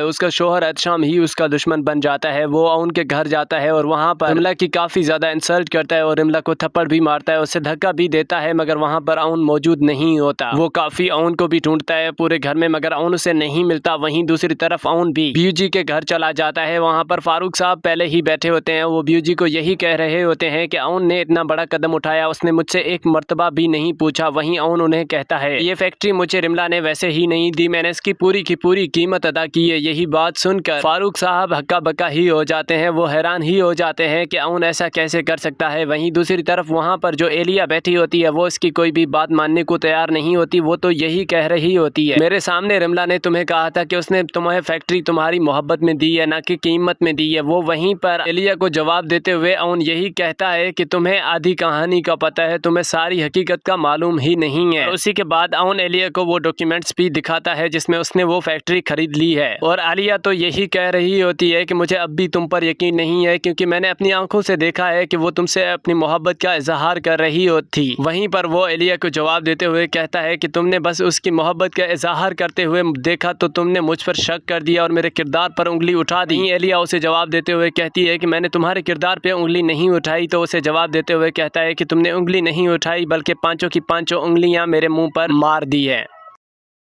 उसका शोहर एहतशाम ही उसका दुश्मन बन जाता है। वो अउन के घर जाता है और वहाँ पर रिमला की काफ़ी ज़्यादा इंसल्ट करता है और रिमला को थप्पड़ भी मारता है, उसे धक्का भी देता है, मगर वहाँ पर अउन मौजूद नहीं होता। वो काफ़ी अउन को भी ढूंढता है पूरे घर में, मगर अउन उसे नहीं मिलता। वहीं दूसरी तरफ अउन भी बीयू के घर चला जाता है। वहाँ पर फारूक साहब पहले ही बैठे होते हैं। वो बीयू को यही कह रहे होते हैं कि अउन ने इतना बड़ा कदम उठाया, उसने मुझसे एक मर्तबा भी नहीं पूछा। वहीं अउन उन्हें कहता है, ये फैक्ट्री मुझे रिमला ने वैसे ही नहीं दी, मैंने इसकी पूरी की पूरी कीमत अदा की है। यही बात सुनकर फारूक साहब हक्का बक्का ही हो जाते हैं। वो हैरान ही हो जाते हैं कि अउन ऐसा कैसे कर सकता है। वहीं दूसरी तरफ वहाँ पर जो एलिया बैठी होती है, वो इसकी कोई भी बात मानने को तैयार नहीं होती। वो तो यही कह रही होती है, मेरे सामने रिमला ने तुम्हें कहा था कि उसने तुम्हें फैक्ट्री तुम्हारी मोहब्बत में दी है, ना कि कीमत में दी है। वो वहीं पर एलिया को जवाब देते हुए अउन यही कहता है कि तुम्हें आधी कहानी का पता है, तुम्हें सारी हकीकत का मालूम ही नहीं है। उसी के बाद अउन एलिया को वो डॉक्यूमेंट्स भी दिखाता है जिसमें उसने वो फैक्ट्री खरीद ली है। और आलिया तो यही कह रही होती है कि मुझे अब भी तुम पर यकीन नहीं है, क्योंकि मैंने अपनी आंखों से देखा है कि वो तुमसे अपनी मोहब्बत का इजहार कर रही थी। वहीं पर वो एलिया को जवाब देते हुए कहता है कि तुमने बस उसकी मोहब्बत का इजहार करते हुए देखा तो तुमने मुझ पर शक कर दिया और मेरे किरदार पर उंगली उठा दी। एलिया उसे जवाब देते हुए कहती है कि मैंने तुम्हारे किरदार पे उंगली नहीं उठाई। तो उसे जवाब देते हुए कहता है कि तुमने उंगली नहीं उठाई, बल्कि पांचों की पांचों उंगलियां मेरे मुंह पर मार दी है।